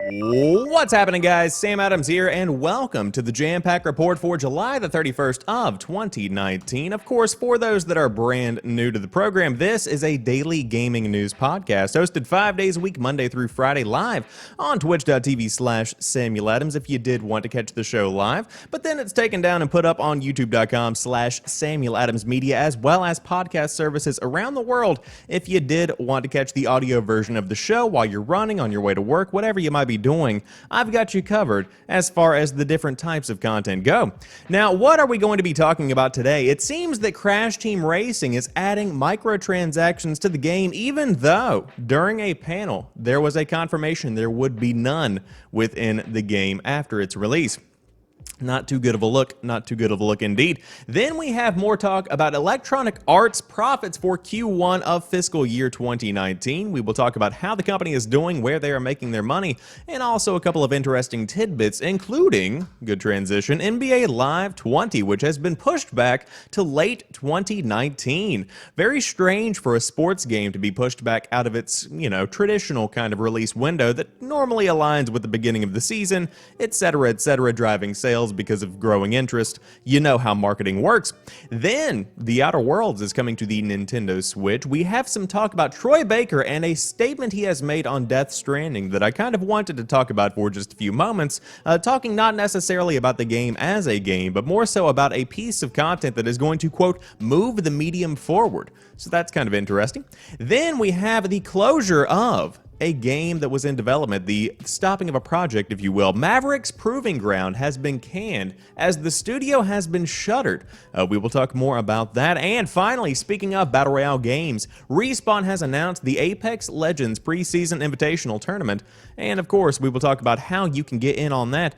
What's happening, guys? Sam Adams here, and welcome to the Jampack report for July the 31st of 2019. Of course, for those that are brand new to the program, this is a daily gaming news podcast hosted 5 days a week, Monday through Friday, live on twitch.tv/Samuel Adams if you did want to catch the show live. But then it's taken down and put up on youtube.com/Samuel Adams Media, as well as podcast services around the world if you did want to catch the audio version of the show while you're running, on your way to work, whatever you might be doing. I've got you covered as far as the different types of content go. Now, what are we going to be talking about today? It seems that Crash Team Racing is adding microtransactions to the game, even though during a panel there was a confirmation there would be none within the game after its release. Not too good of a look, not too good of a look indeed. Then we have more talk about Electronic Arts profits for Q1 of fiscal year 2019. We will talk about how the company is doing, where they are making their money, and also a couple of interesting tidbits, including, good transition, NBA Live 20, which has been pushed back to late 2019. Very strange for a sports game to be pushed back out of its, traditional kind of release window that normally aligns with the beginning of the season, etc., driving sales because of growing interest. You know how marketing works. Then, The Outer Worlds is coming to the Nintendo Switch. We have some talk about Troy Baker and a statement he has made on Death Stranding that I kind of wanted to talk about for just a few moments, talking not necessarily about the game as a game, but more so about a piece of content that is going to, quote, move the medium forward. So that's kind of interesting. Then we have the closure of a game that was in development, the stopping of a project, if you will. Mavericks Proving Ground has been canned as the studio has been shuttered. We will talk more about that. And finally, speaking of Battle Royale games, Respawn has announced the Apex Legends Preseason Invitational tournament. And of course, we will talk about how you can get in on that.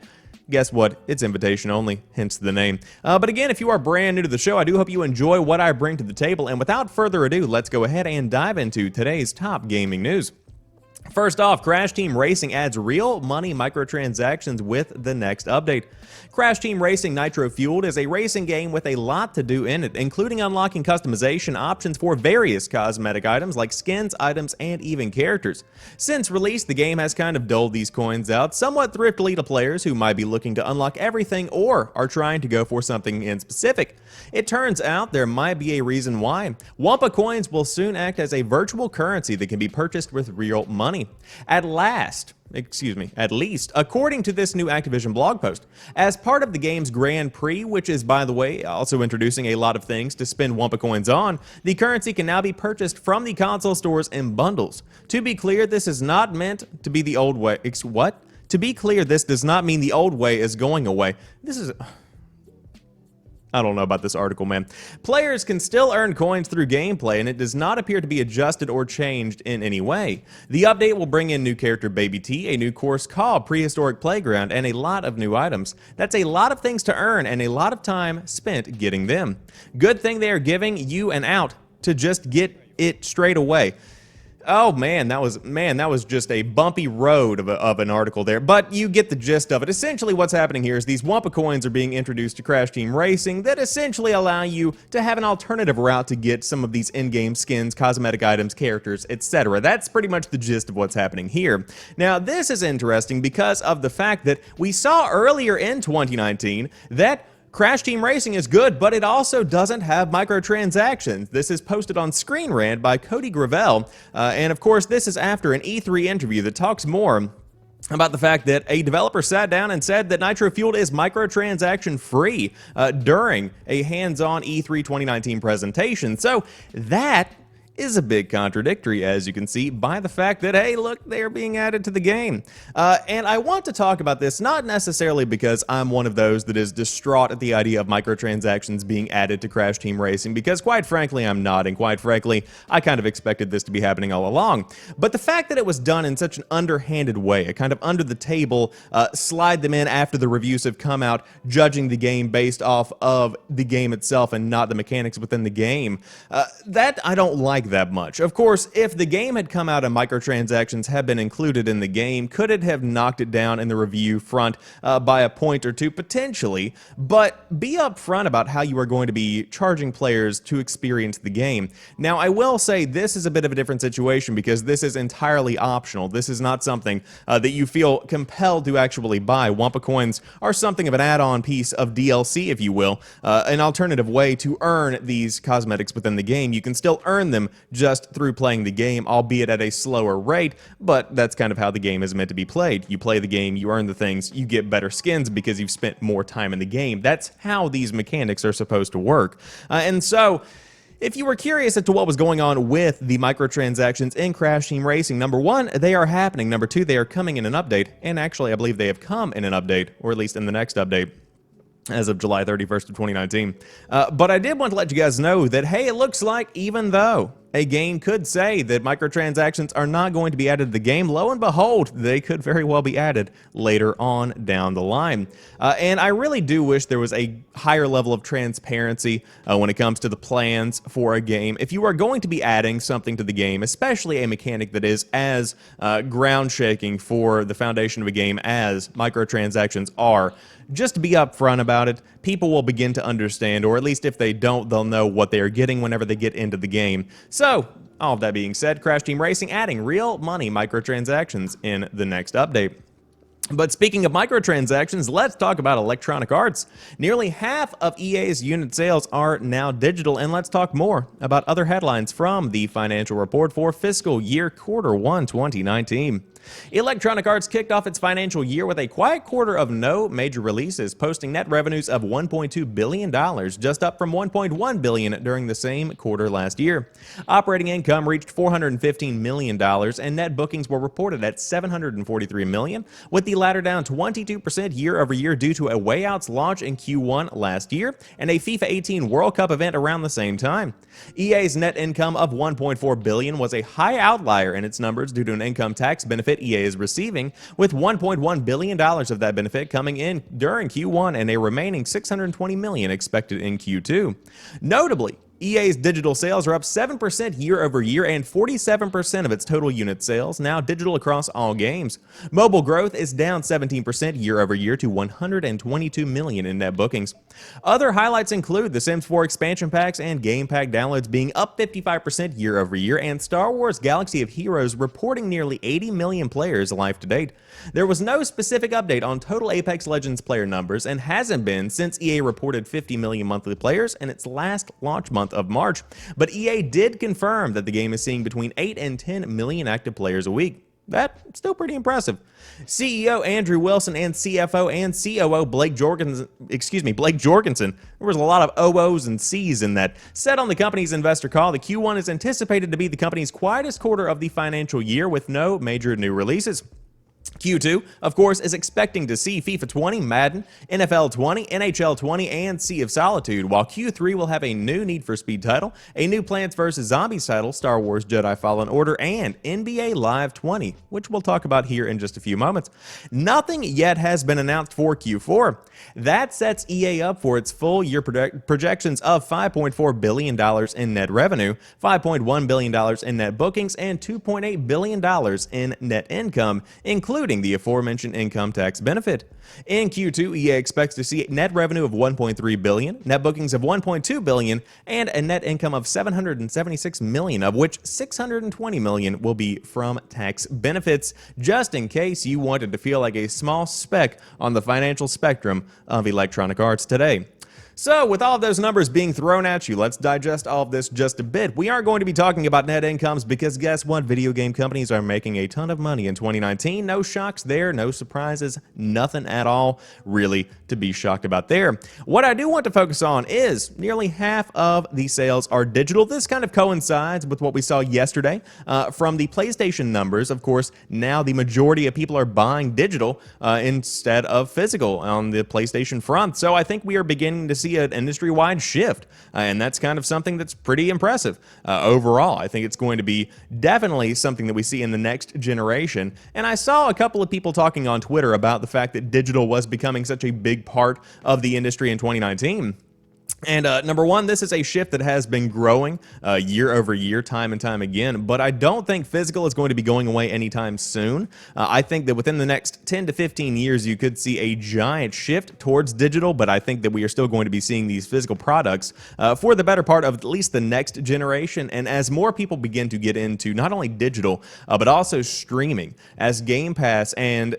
Guess what? It's invitation only, hence the name. But again, if you are brand new to the show, I do hope you enjoy what I bring to the table. And without further ado, let's go ahead and dive into today's top gaming news. First off, Crash Team Racing adds real money microtransactions with the next update. Crash Team Racing Nitro Fueled is a racing game with a lot to do in it, including unlocking customization options for various cosmetic items like skins, items, and even characters. Since release, the game has kind of doled these coins out somewhat thriftily to players who might be looking to unlock everything or are trying to go for something in specific. It turns out there might be a reason why. Wampa coins will soon act as a virtual currency that can be purchased with real money. At least, according to this new Activision blog post. As part of the game's Grand Prix, which is, by the way, also introducing a lot of things to spend Wampa coins on, the currency can now be purchased from the console stores in bundles. To be clear, this is not meant to be the old way. What? To be clear, this does not mean the old way is going away. I don't know about this article, man. Players can still earn coins through gameplay, and it does not appear to be adjusted or changed in any way. The update will bring in new character Baby T, a new course called Prehistoric Playground, and a lot of new items. That's a lot of things to earn and a lot of time spent getting them. Good thing they are giving you an out to just get it straight away. Oh man, that was just a bumpy road of an article there, but you get the gist of it. Essentially what's happening here is these Wampa coins are being introduced to Crash Team Racing that essentially allow you to have an alternative route to get some of these in-game skins, cosmetic items, characters, etc. That's pretty much the gist of what's happening here. Now, this is interesting because of the fact that we saw earlier in 2019 that Crash Team Racing is good, but it also doesn't have microtransactions. This is posted on Screen Rant by Cody Gravel, and of course this is after an E3 interview that talks more about the fact that a developer sat down and said that Nitro Fueled is microtransaction free during a hands-on E3 2019 presentation. So that is a big contradictory, as you can see, by the fact that, hey, look, they're being added to the game. And I want to talk about this not necessarily because I'm one of those that is distraught at the idea of microtransactions being added to Crash Team Racing, because quite frankly, I'm not, and quite frankly, I kind of expected this to be happening all along. But the fact that it was done in such an underhanded way, a kind of under the table, slide them in after the reviews have come out, judging the game based off of the game itself and not the mechanics within the game, that I don't like like that much. Of course, if the game had come out and microtransactions had been included in the game, could it have knocked it down in the review front by a point or two? Potentially, but be upfront about how you are going to be charging players to experience the game. Now, I will say this is a bit of a different situation because this is entirely optional. This is not something that you feel compelled to actually buy. Wampa coins are something of an add-on piece of DLC, if you will, an alternative way to earn these cosmetics within the game. You can still earn them just through playing the game, albeit at a slower rate, but that's kind of how the game is meant to be played. You play the game, you earn the things, you get better skins because you've spent more time in the game. That's how these mechanics are supposed to work. And so, if you were curious as to what was going on with the microtransactions in Crash Team Racing, number one, they are happening. Number two, they are coming in an update, and actually I believe they have come in an update, or at least in the next update, as of July 31st of 2019. But I did want to let you guys know that, hey, it looks like even though a game could say that microtransactions are not going to be added to the game, lo and behold, they could very well be added later on down the line. And I really do wish there was a higher level of transparency when it comes to the plans for a game. If you are going to be adding something to the game, especially a mechanic that is as ground-shaking for the foundation of a game as microtransactions are, just be upfront about it. People will begin to understand, or at least if they don't, they'll know what they are getting whenever they get into the game. So, all of that being said, Crash Team Racing adding real money microtransactions in the next update. But speaking of microtransactions, let's talk about Electronic Arts. Nearly half of EA's unit sales are now digital, and let's talk more about other headlines from the financial report for fiscal year Q1 2019. Electronic Arts kicked off its financial year with a quiet quarter of no major releases, posting net revenues of $1.2 billion, just up from $1.1 billion during the same quarter last year. Operating income reached $415 million, and net bookings were reported at $743 million, with the latter down 22% year over year due to a Way Out's launch in Q1 last year and a FIFA 18 World Cup event around the same time. EA's net income of $1.4 billion was a high outlier in its numbers due to an income tax benefit EA is receiving, with $1.1 billion of that benefit coming in during Q1 and a remaining $620 million expected in Q2. Notably, EA's digital sales are up 7% year over year, and 47% of its total unit sales now digital across all games. Mobile growth is down 17% year over year to $122 million in net bookings. Other highlights include The Sims 4 expansion packs and Game Pack downloads being up 55% year over year, and Star Wars Galaxy of Heroes reporting nearly 80 million players life to date. There was no specific update on total Apex Legends player numbers, and hasn't been since EA reported 50 million monthly players in its last launch month of March, but EA did confirm that the game is seeing between 8 and 10 million active players a week. That's still pretty impressive. CEO Andrew Wilson and CFO and COO Blake Jorgensen, there was a lot of OOs and Cs in that, said on the company's investor call that Q1 is anticipated to be the company's quietest quarter of the financial year with no major new releases. Q2, of course, is expecting to see FIFA 20, Madden, NFL 20, NHL 20, and Sea of Solitude, while Q3 will have a new Need for Speed title, a new Plants vs. Zombies title, Star Wars Jedi Fallen Order, and NBA Live 20, which we'll talk about here in just a few moments. Nothing yet has been announced for Q4. That sets EA up for its full year projections of $5.4 billion in net revenue, $5.1 billion in net bookings, and $2.8 billion in net income, including the aforementioned income tax benefit. In Q2, EA expects to see net revenue of $1.3 billion, net bookings of $1.2 billion, and a net income of $776 million, of which $620 million will be from tax benefits, just in case you wanted to feel like a small speck on the financial spectrum of Electronic Arts today. So, with all of those numbers being thrown at you, let's digest all of this just a bit. We aren't going to be talking about net incomes because guess what? Video game companies are making a ton of money in 2019. No shocks there, no surprises, nothing at all really to be shocked about there. What I do want to focus on is nearly half of the sales are digital. This kind of coincides with what we saw yesterday from the PlayStation numbers. Of course, now the majority of people are buying digital instead of physical on the PlayStation front. So I think we are beginning to see an industry-wide shift, and that's kind of something that's pretty impressive overall. I think it's going to be definitely something that we see in the next generation, and I saw a couple of people talking on Twitter about the fact that digital was becoming such a big part of the industry in 2019. And number one, this is a shift that has been growing year over year, time and time again, but I don't think physical is going to be going away anytime soon. I think that within the next 10 to 15 years, you could see a giant shift towards digital, but I think that we are still going to be seeing these physical products for the better part of at least the next generation. And as more people begin to get into not only digital, but also streaming, as Game Pass and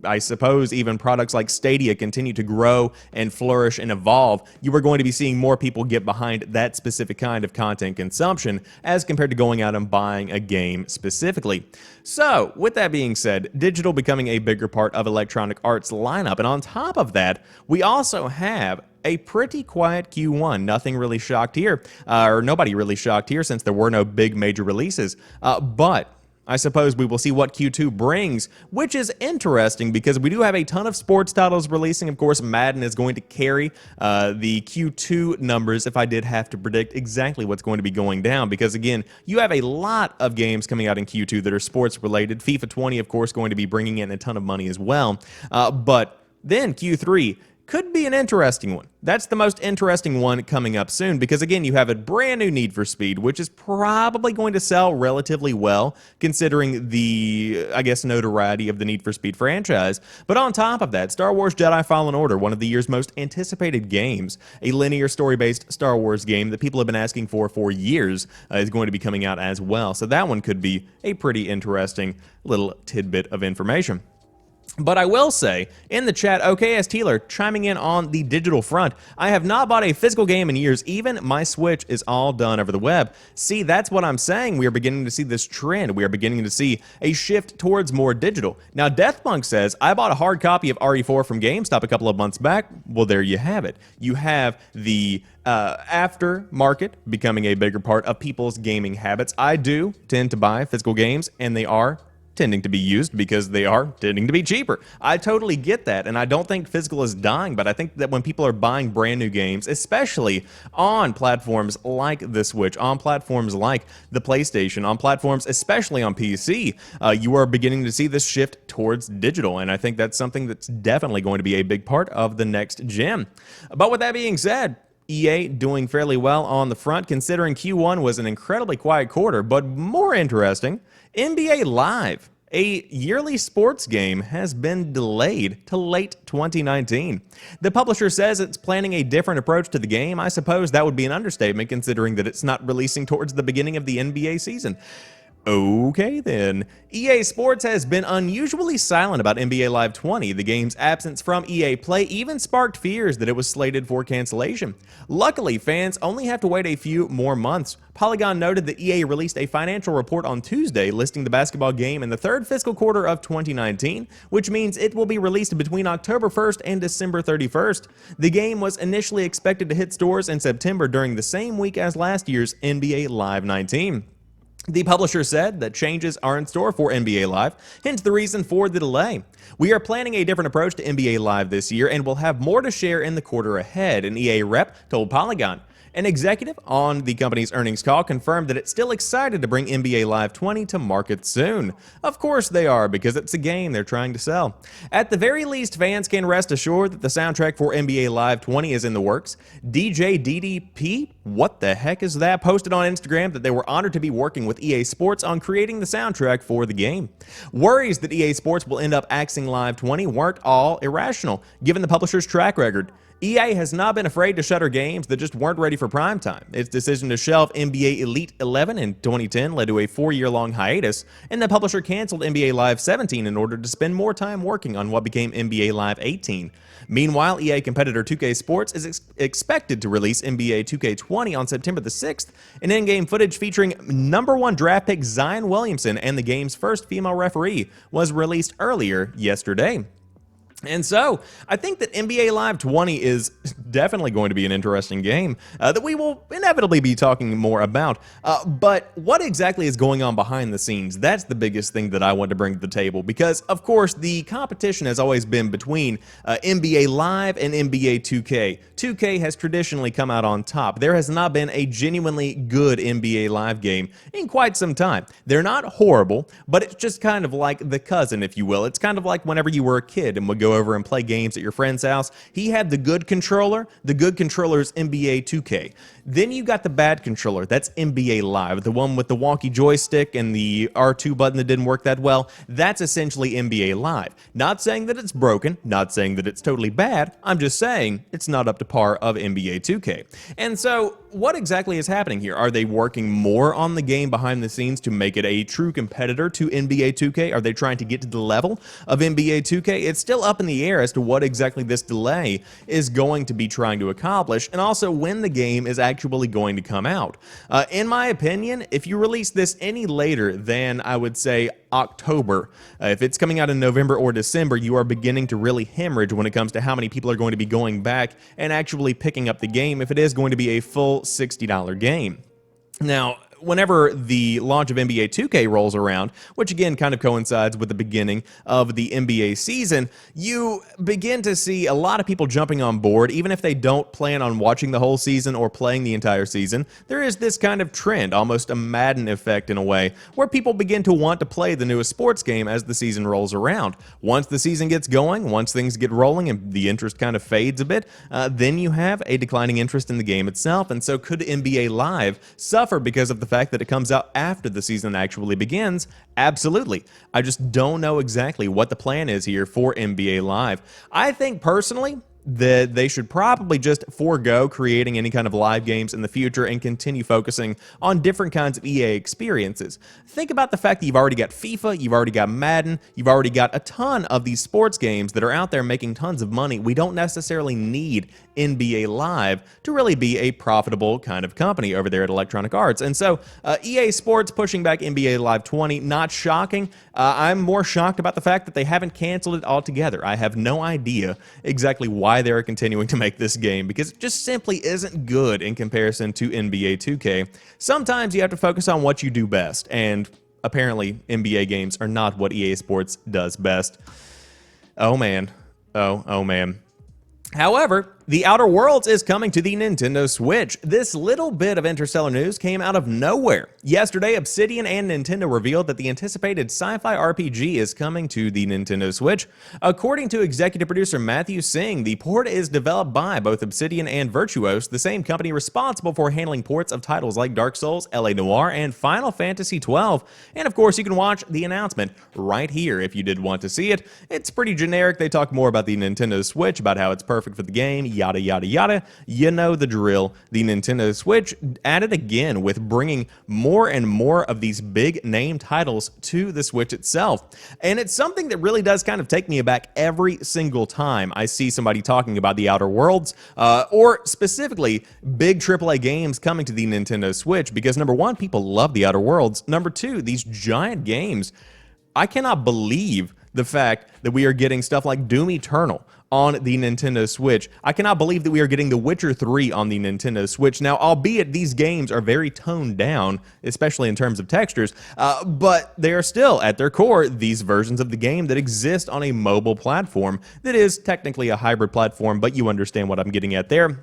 I suppose even products like Stadia continue to grow and flourish and evolve, you are going to be seeing more people get behind that specific kind of content consumption as compared to going out and buying a game specifically. So, with that being said, digital becoming a bigger part of Electronic Arts' lineup, and on top of that, we also have a pretty quiet Q1. Nothing really shocked here, or nobody really shocked here since there were no big major releases, but I suppose we will see what Q2 brings, which is interesting because we do have a ton of sports titles releasing. Of course, Madden is going to carry the Q2 numbers if I did have to predict exactly what's going to be going down, because again, you have a lot of games coming out in Q2 that are sports related. FIFA 20, of course, going to be bringing in a ton of money as well. But then Q3 could be an interesting one. That's the most interesting one coming up soon because, again, you have a brand new Need for Speed, which is probably going to sell relatively well considering the, I guess, notoriety of the Need for Speed franchise. But on top of that, Star Wars Jedi Fallen Order, one of the year's most anticipated games, a linear story-based Star Wars game that people have been asking for years, is going to be coming out as well. So that one could be a pretty interesting little tidbit of information. But I will say, in the chat, OKS Teeler chiming in on the digital front, I have not bought a physical game in years. Even my Switch is all done over the web. See, that's what I'm saying. We are beginning to see this trend. We are beginning to see a shift towards more digital. Now, Deathpunk says, I bought a hard copy of RE4 from GameStop a couple of months back. Well, there you have it. You have the aftermarket becoming a bigger part of people's gaming habits. I do tend to buy physical games, and they are tending to be used because they are tending to be cheaper. I totally get that, and I don't think physical is dying, but I think that when people are buying brand new games, especially on platforms like the Switch, on platforms like the PlayStation, on platforms especially on PC, you are beginning to see this shift towards digital, and I think that's something that's definitely going to be a big part of the next gen. But with that being said, EA doing fairly well on the front, considering Q1 was an incredibly quiet quarter, but more interesting, NBA Live, a yearly sports game, has been delayed to late 2019. The publisher says it's planning a different approach to the game. I suppose that would be an understatement considering that it's not releasing towards the beginning of the NBA season. Okay then. EA Sports has been unusually silent about NBA Live 20. The game's absence from EA Play even sparked fears that it was slated for cancellation. Luckily, fans only have to wait a few more months. Polygon noted that EA released a financial report on Tuesday listing the basketball game in the third fiscal quarter of 2019, which means it will be released between October 1st and December 31st. The game was initially expected to hit stores in September during the same week as last year's NBA Live 19. The publisher said that changes are in store for NBA Live, hence the reason for the delay. We are planning a different approach to NBA Live this year and will have more to share in the quarter ahead, an EA rep told Polygon. An executive on the company's earnings call confirmed that it's still excited to bring NBA Live 20 to market soon. Of course they are, because it's a game they're trying to sell. At the very least, fans can rest assured that the soundtrack for NBA Live 20 is in the works. DJ DDP, what the heck is that, posted on Instagram that they were honored to be working with EA Sports on creating the soundtrack for the game. Worries that EA Sports will end up axing Live 20 weren't all irrational, given the publisher's track record. EA has not been afraid to shutter games that just weren't ready for prime time. Its decision to shelve NBA Elite 11 in 2010 led to a 4-year-long hiatus, and the publisher canceled NBA Live 17 in order to spend more time working on what became NBA Live 18. Meanwhile, EA competitor 2K Sports is expected to release NBA 2K20 on September the 6th, and in-game footage featuring #1 draft pick Zion Williamson and the game's first female referee was released earlier yesterday. And so, I think that NBA Live 20 is definitely going to be an interesting game that we will inevitably be talking more about. But what exactly is going on behind the scenes? That's the biggest thing that I want to bring to the table because, of course, the competition has always been between NBA Live and NBA 2K. 2K has traditionally come out on top. There has not been a genuinely good NBA Live game in quite some time. They're not horrible, but it's just kind of like the cousin, if you will. It's kind of like whenever you were a kid and would go go over and play games at your friend's house. He had the good controller. The good controller is NBA 2K. Then you got the bad controller. That's NBA Live, the one with the wonky joystick and the R2 button that didn't work that well. That's essentially NBA Live. Not saying that it's broken, not saying that it's totally bad. I'm just saying it's not up to par of NBA 2K. And so what exactly is happening here? Are they working more on the game behind the scenes to make it a true competitor to NBA 2K? Are they trying to get to the level of NBA 2K? It's still up in the air as to what exactly this delay is going to be trying to accomplish, and also when the game is actually going to come out. In my opinion, if you release this any later than, I would say, October, if it's coming out in November or December, you are beginning to really hemorrhage when it comes to how many people are going to be going back and actually picking up the game if it is going to be a full $60 game. Now, whenever the launch of NBA 2K rolls around, which again kind of coincides with the beginning of the NBA season, you begin to see a lot of people jumping on board, even if they don't plan on watching the whole season or playing the entire season. There is this kind of trend, almost a Madden effect in a way, where people begin to want to play the newest sports game as the season rolls around. Once the season gets going, once things get rolling and the interest kind of fades a bit, then you have a declining interest in the game itself. And so could NBA Live suffer because of the fact that it comes out after the season actually begins? Absolutely. I just don't know exactly what the plan is here for NBA Live. I think personally that they should probably just forego creating any kind of live games in the future and continue focusing on different kinds of EA experiences. Think about the fact that you've already got FIFA, you've already got Madden, you've already got a ton of these sports games that are out there making tons of money. We don't necessarily need NBA Live to really be a profitable kind of company over there at Electronic Arts. And so EA Sports pushing back NBA Live 20, not shocking. I'm more shocked about the fact that they haven't canceled it altogether. I have no idea exactly why they're continuing to make this game, because it just simply isn't good in comparison to NBA 2K. Sometimes you have to focus on what you do best, and apparently NBA games are not what EA Sports does best. Oh man. Oh man. However, The Outer Worlds is coming to the Nintendo Switch. This little bit of interstellar news came out of nowhere. Yesterday, Obsidian and Nintendo revealed that the anticipated sci-fi RPG is coming to the Nintendo Switch. According to executive producer Matthew Singh, the port is developed by both Obsidian and Virtuos, the same company responsible for handling ports of titles like Dark Souls, LA Noire, and Final Fantasy XII. And of course, you can watch the announcement right here if you did want to see it. It's pretty generic. They talk more about the Nintendo Switch, about how it's perfect for the game, yada yada yada. You know the drill. The Nintendo Switch at it again with bringing more and more of these big name titles to the Switch itself. And it's something that really does kind of take me aback every single time I see somebody talking about the Outer Worlds, or specifically big AAA games coming to the Nintendo Switch, because number one, people love the Outer Worlds. Number two, these giant games. I cannot believe the fact that we are getting stuff like Doom Eternal on the Nintendo Switch. I cannot believe that we are getting The Witcher 3 on the Nintendo Switch. Now, albeit these games are very toned down, especially in terms of textures, but they are still, at their core, these versions of the game that exist on a mobile platform that is technically a hybrid platform, but you understand what I'm getting at there.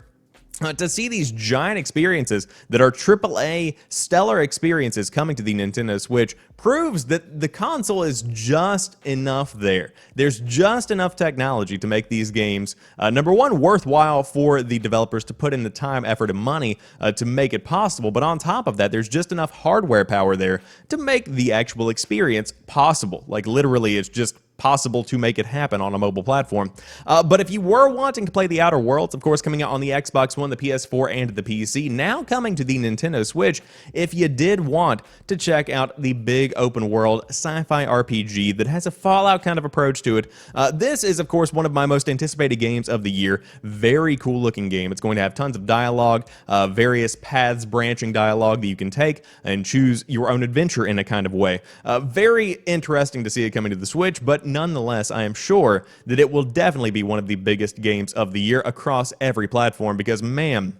To see these giant experiences that are AAA stellar experiences coming to the Nintendo Switch proves that the console is just enough there. There's just enough technology to make these games, number one, worthwhile for the developers to put in the time, effort, and money to make it possible. But on top of that, there's just enough hardware power there to make the actual experience possible. Like literally, it's just possible to make it happen on a mobile platform. But if you were wanting to play The Outer Worlds, of course, coming out on the Xbox One, the PS4, and the PC, now coming to the Nintendo Switch, if you did want to check out the big open world sci-fi RPG that has a Fallout kind of approach to it, this is, of course, one of my most anticipated games of the year. Very cool looking game. It's going to have tons of dialogue, various paths branching dialogue that you can take and choose your own adventure in a kind of way. Very interesting to see it coming to the Switch, but nonetheless, I am sure that it will definitely be one of the biggest games of the year across every platform, because, man,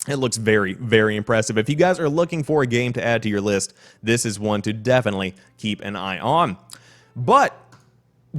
it looks very, very impressive. If you guys are looking for a game to add to your list, this is one to definitely keep an eye on. But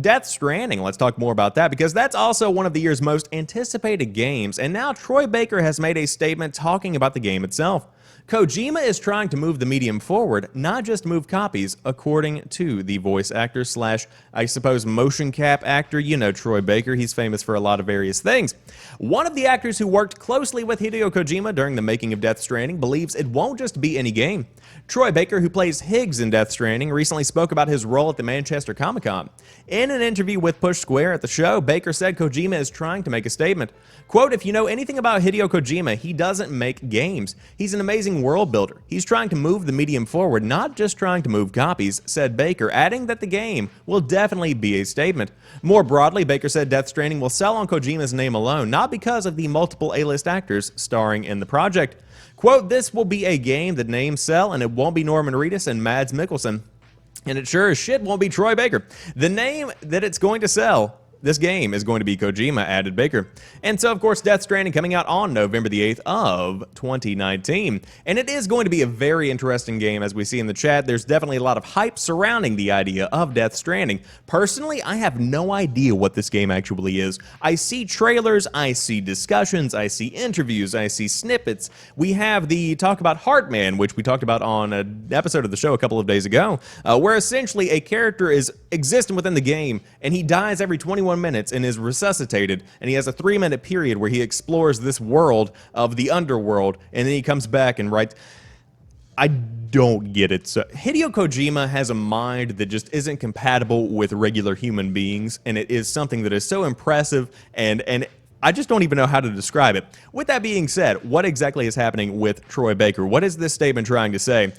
Death Stranding, let's talk more about that, because that's also one of the year's most anticipated games, and now Troy Baker has made a statement talking about the game itself. Kojima is trying to move the medium forward, not just move copies, according to the voice actor slash, I suppose, motion cap actor. You know Troy Baker, he's famous for a lot of various things. One of the actors who worked closely with Hideo Kojima during the making of Death Stranding believes it won't just be any game. Troy Baker, who plays Higgs in Death Stranding, recently spoke about his role at the Manchester Comic-Con. In an interview with Push Square at the show, Baker said Kojima is trying to make a statement. Quote, "If you know anything about Hideo Kojima, he doesn't make games. He's an amazing world builder. He's trying to move the medium forward, not just trying to move copies," said Baker, adding that the game will definitely be a statement. More broadly, Baker said Death Stranding will sell on Kojima's name alone, not because of the multiple A-list actors starring in the project. Quote, "This will be a game that names sell, and it won't be Norman Reedus and Mads Mikkelsen. And it sure as shit won't be Troy Baker. The name that it's going to sell, this game, is going to be Kojima," added Baker. And so, of course, Death Stranding coming out on November the 8th of 2019. And it is going to be a very interesting game, as we see in the chat. There's definitely a lot of hype surrounding the idea of Death Stranding. Personally, I have no idea what this game actually is. I see trailers, I see discussions, I see interviews, I see snippets. We have the talk about Heartman, which we talked about on an episode of the show a couple of days ago, where essentially a character is existing within the game, and he dies every 21 minutes and is resuscitated, and he has a 3-minute period where he explores this world of the underworld, and then he comes back and writes. I don't get it. So Hideo Kojima has a mind that just isn't compatible with regular human beings, and it is something that is so impressive, and I just don't even know how to describe it. With that being said, what exactly is happening with Troy Baker? What is this statement trying to say?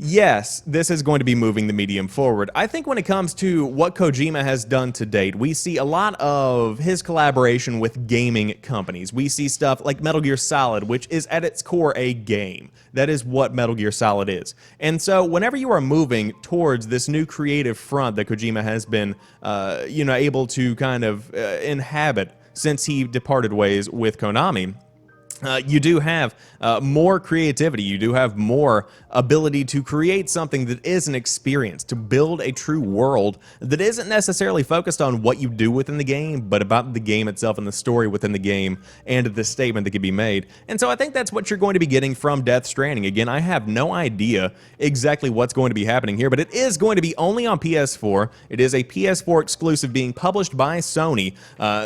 Yes, this is going to be moving the medium forward. I think when it comes to what Kojima has done to date, we see a lot of his collaboration with gaming companies. We see stuff like Metal Gear Solid, which is at its core a game. That is what Metal Gear Solid is. And so whenever you are moving towards this new creative front that Kojima has been, able to kind of inhabit since he departed ways with Konami, you do have more creativity, you do have more ability to create something that is an experience, to build a true world that isn't necessarily focused on what you do within the game, but about the game itself and the story within the game and the statement that can be made. And so I think that's what you're going to be getting from Death Stranding. Again, I have no idea exactly what's going to be happening here, but it is going to be only on PS4. It is a PS4 exclusive being published by Sony.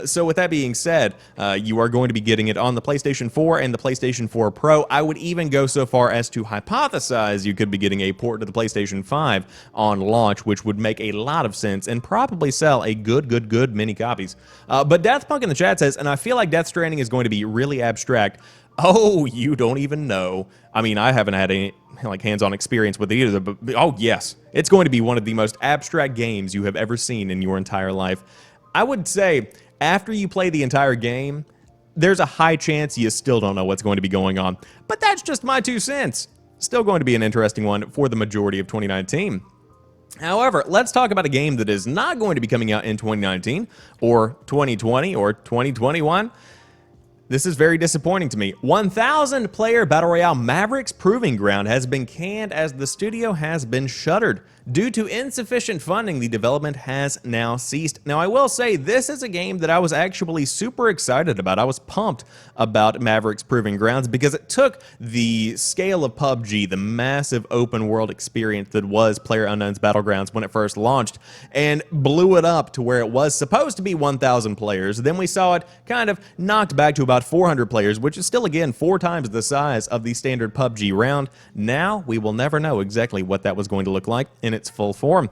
So with that being said, you are going to be getting it on the PlayStation 4 and the PlayStation 4 Pro. I would even go so far as to hypothesize you could be getting a port to the PlayStation 5 on launch, which would make a lot of sense and probably sell a good many copies. But Deathpunk in the chat says, and I feel like Death Stranding is going to be really abstract. Oh, you don't even know. I mean, I haven't had any hands-on experience with it either, but oh yes, it's going to be one of the most abstract games you have ever seen in your entire life. I would say after you play the entire game, there's a high chance you still don't know what's going to be going on. But that's just my 2 cents. Still going to be an interesting one for the majority of 2019. However, let's talk about a game that is not going to be coming out in 2019, or 2020, or 2021. This is very disappointing to me. 1,000-player Battle Royale Mavericks Proving Ground has been canned as the studio has been shuttered. Due to insufficient funding, the development has now ceased. Now, I will say, this is a game that I was actually super excited about. I was pumped about Mavericks Proving Grounds because it took the scale of PUBG, the massive open world experience that was PlayerUnknown's Battlegrounds when it first launched, and blew it up to where it was supposed to be 1,000 players. Then we saw it kind of knocked back to about 400 players, which is still, again, 4 times the size of the standard PUBG round. Now, we will never know exactly what that was going to look like in its full form.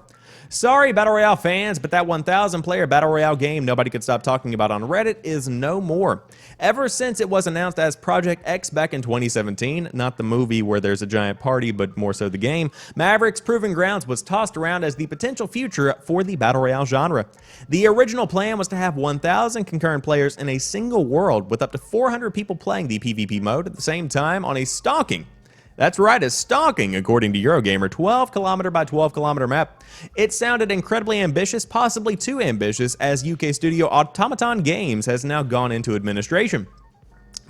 Sorry, Battle Royale fans, but that 1,000-player Battle Royale game nobody could stop talking about on Reddit is no more. Ever since it was announced as Project X back in 2017, not the movie where there's a giant party, but more so the game, Mavericks Proving Grounds was tossed around as the potential future for the Battle Royale genre. The original plan was to have 1,000 concurrent players in a single world with up to 400 people playing the PvP mode at the same time on a stalking. That's right, a stalking, according to Eurogamer, 12-kilometer by 12-kilometer map. It sounded incredibly ambitious, possibly too ambitious, as UK studio Automaton Games has now gone into administration.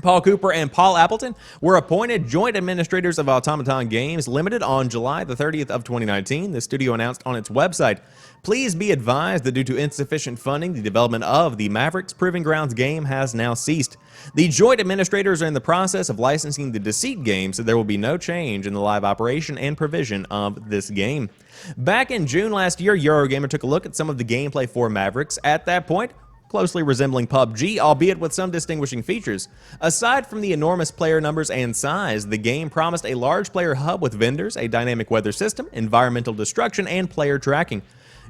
Paul Cooper and Paul Appleton were appointed joint administrators of Automaton Games Limited on July the 30th of 2019, the studio announced on its website. Please be advised that due to insufficient funding, the development of the Mavericks Proving Grounds game has now ceased. The joint administrators are in the process of licensing the Deceit game, so there will be no change in the live operation and provision of this game. Back in June last year, Eurogamer took a look at some of the gameplay for Mavericks. At that point, closely resembling PUBG, albeit with some distinguishing features. Aside from the enormous player numbers and size, the game promised a large player hub with vendors, a dynamic weather system, environmental destruction, and player tracking.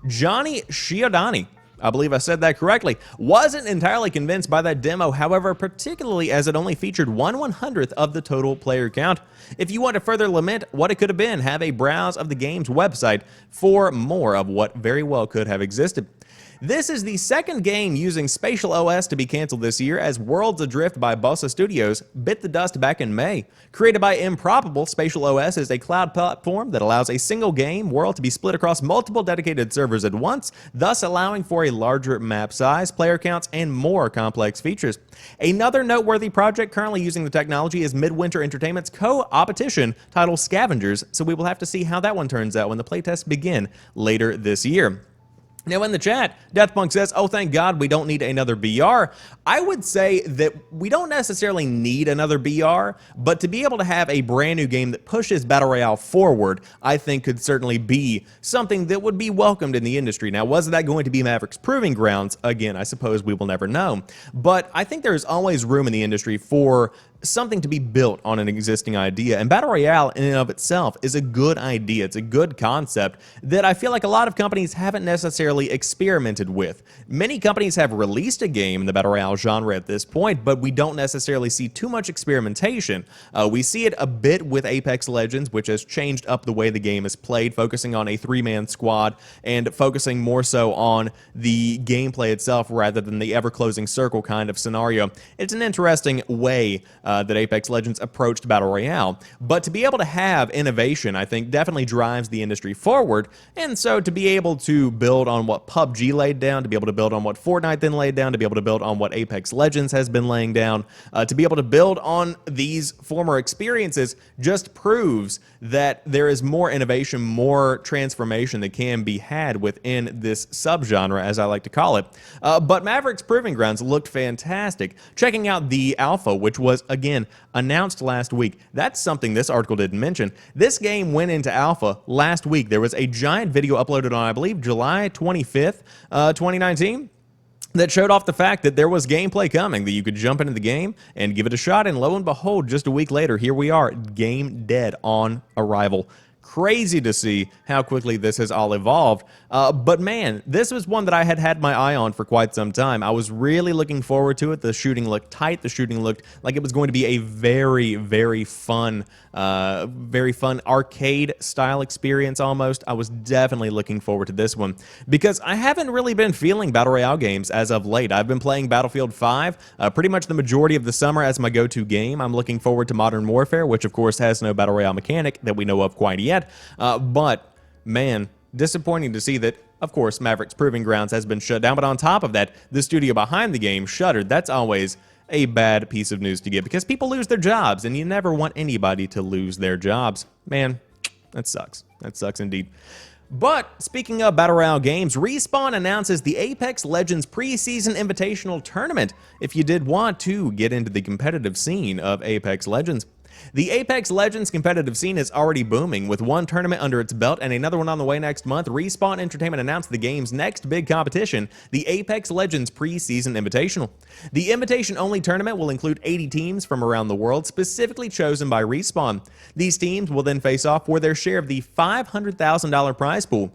Johnny Sciodani, I believe I said that correctly, wasn't entirely convinced by that demo, however, particularly as it only featured 1/100th of the total player count. If you want to further lament what it could have been, have a browse of the game's website for more of what very well could have existed. This is the second game using Spatial OS to be canceled this year, as Worlds Adrift by Bossa Studios bit the dust back in May. Created by Improbable, Spatial OS is a cloud platform that allows a single game world to be split across multiple dedicated servers at once, thus allowing for a larger map size, player counts, and more complex features. Another noteworthy project currently using the technology is Midwinter Entertainment's co-opetition titled Scavengers, so we will have to see how that one turns out when the playtests begin later this year. Now in the chat, Deathpunk says, oh thank God we don't need another BR. I would say that we don't necessarily need another BR, but to be able to have a brand new game that pushes Battle Royale forward, I think could certainly be something that would be welcomed in the industry. Now was that going to be Mavericks Proving Grounds? Again, I suppose we will never know. But I think there's always room in the industry for something to be built on an existing idea, and Battle Royale in and of itself is a good idea. It's a good concept that I feel like a lot of companies haven't necessarily experimented with. Many companies have released a game in the Battle Royale genre at this point, but we don't necessarily see too much experimentation. We see it a bit with Apex Legends, which has changed up the way the game is played, focusing on a three-man squad and focusing more so on the gameplay itself rather than the ever-closing circle kind of scenario. It's an interesting way that Apex Legends approached Battle Royale. But to be able to have innovation, I think, definitely drives the industry forward. And so to be able to build on what PUBG laid down, to be able to build on what Fortnite then laid down, to be able to build on what Apex Legends has been laying down, to be able to build on these former experiences just proves that there is more innovation, more transformation that can be had within this subgenre, as I like to call it. But Mavericks Proving Grounds looked fantastic. Checking out the alpha, which was, again, announced last week. That's something this article didn't mention. This game went into alpha last week. There was a giant video uploaded on, I believe, July 25th, 2019. that showed off the fact that there was gameplay coming, that you could jump into the game and give it a shot, and lo and behold, just a week later, here we are, game dead on arrival. Crazy to see how quickly this has all evolved. But man, this was one that I had my eye on for quite some time. I was really looking forward to it. The shooting looked tight. The shooting looked like it was going to be a very, very fun arcade-style experience almost. I was definitely looking forward to this one because I haven't really been feeling Battle Royale games as of late. I've been playing Battlefield 5 pretty much the majority of the summer as my go-to game. I'm looking forward to Modern Warfare, which of course has no Battle Royale mechanic that we know of quite yet. But man, disappointing to see that, of course, Mavericks Proving Grounds has been shut down. But on top of that, the studio behind the game, Shuttered, that's always a bad piece of news to get because people lose their jobs, and you never want anybody to lose their jobs. Man, that sucks. That sucks indeed. But speaking of Battle Royale games, Respawn announces the Apex Legends Preseason Invitational Tournament if you did want to get into the competitive scene of Apex Legends. The Apex Legends competitive scene is already booming, with one tournament under its belt and another one on the way next month. Respawn Entertainment announced the game's next big competition, the Apex Legends Preseason Invitational. The invitation-only tournament will include 80 teams from around the world, specifically chosen by Respawn. These teams will then face off for their share of the $500,000 prize pool.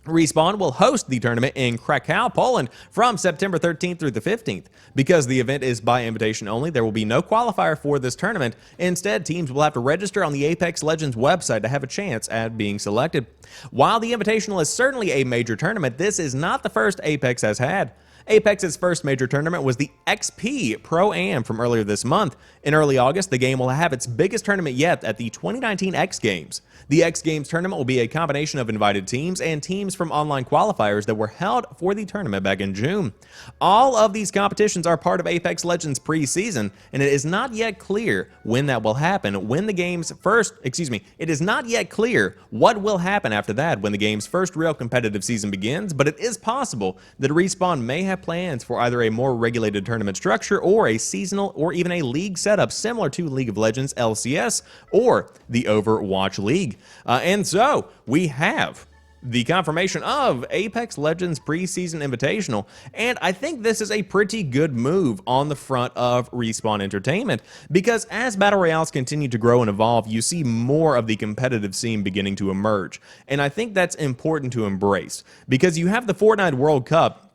Respawn will host the tournament in Krakow, Poland from September 13th through the 15th. Because the event is by invitation only, there will be no qualifier for this tournament. Instead, teams will have to register on the Apex Legends website to have a chance at being selected. While the Invitational is certainly a major tournament, this is not the first Apex has had. Apex's first major tournament was the XP Pro-Am from earlier this month. In early August, the game will have its biggest tournament yet at the 2019 X Games. The X Games tournament will be a combination of invited teams and teams from online qualifiers that were held for the tournament back in June. All of these competitions are part of Apex Legends Preseason, and it is not yet clear when that will happen. It is not yet clear what will happen after that when the game's first real competitive season begins, but it is possible that Respawn may have plans for either a more regulated tournament structure or a seasonal or even a league setup similar to League of Legends LCS or the Overwatch League. And so we have the confirmation of Apex Legends Preseason Invitational, and I think this is a pretty good move on the front of Respawn Entertainment, because as Battle Royales continue to grow and evolve, you see more of the competitive scene beginning to emerge, and I think that's important to embrace, because you have the Fortnite World Cup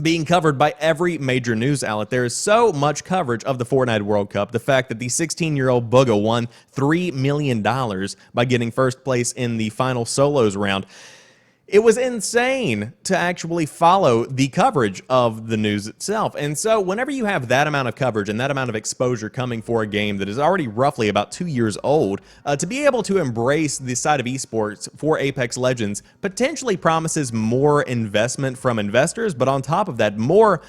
being covered by every major news outlet. There is so much coverage of the Fortnite World Cup. The fact that the 16-year-old Bugga won $3 million by getting first place in the final solos round. It was insane to actually follow the coverage of the news itself. And so whenever you have that amount of coverage and that amount of exposure coming for a game that is already roughly about 2 years old, to be able to embrace the side of esports for Apex Legends potentially promises more investment from investors, but on top of that, more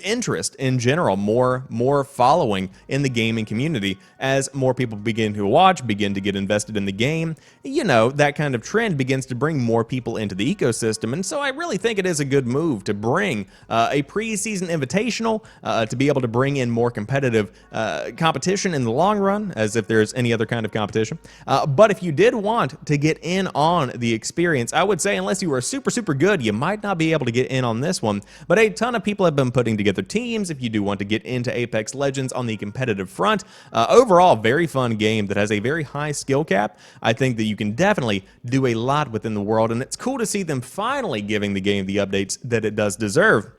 interest in general, more following in the gaming community as more people begin to watch, begin to get invested in the game. You know, that kind of trend begins to bring more people into the ecosystem, and so I really think it is a good move to bring a preseason invitational to be able to bring in more competitive competition in the long run, as if there's any other kind of competition. But if you did want to get in on the experience, I would say unless you were super good, you might not be able to get in on this one. But a ton of people have been putting together teams if you do want to get into Apex Legends on the competitive front. Overall, very fun game that has a very high skill cap. I think that you can definitely do a lot within the world, and it's cool to see them finally giving the game the updates that it does deserve.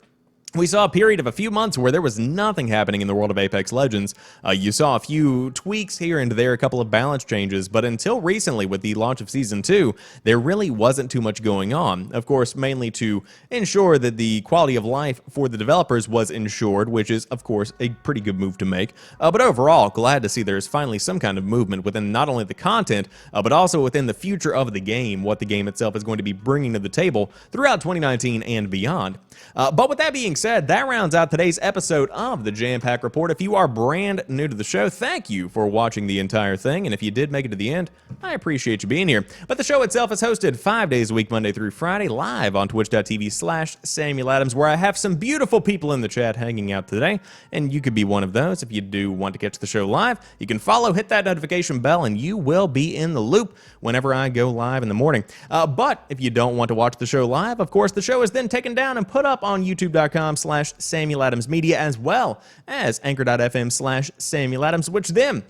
We saw a period of a few months where there was nothing happening in the world of Apex Legends. You saw a few tweaks here and there, a couple of balance changes, but until recently with the launch of Season 2, there really wasn't too much going on. Of course, mainly to ensure that the quality of life for the developers was ensured, which is, of course, a pretty good move to make. But overall, glad to see there's finally some kind of movement within not only the content, but also within the future of the game, what the game itself is going to be bringing to the table throughout 2019 and beyond. But with that being said, that rounds out today's episode of the Jampack Report. If you are brand new to the show, thank you for watching the entire thing, and if you did make it to the end, I appreciate you being here. But the show itself is hosted 5 days a week, Monday through Friday, live on twitch.tv/SamuelAdams, where I have some beautiful people in the chat hanging out today, and you could be one of those if you do want to catch the show live. You can follow, hit that notification bell, and you will be in the loop whenever I go live in the morning. But if you don't want to watch the show live, of course, the show is then taken down and put up on youtube.com/SamuelAdamsMedia, as well as anchor.fm/SamuelAdams, which then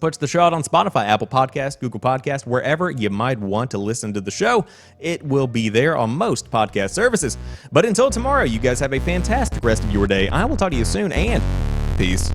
puts the show out on Spotify, Apple Podcasts, Google Podcasts, wherever you might want to listen to the show. It will be there on most podcast services. But until tomorrow, you guys have a fantastic rest of your day. I will talk to you soon, and peace.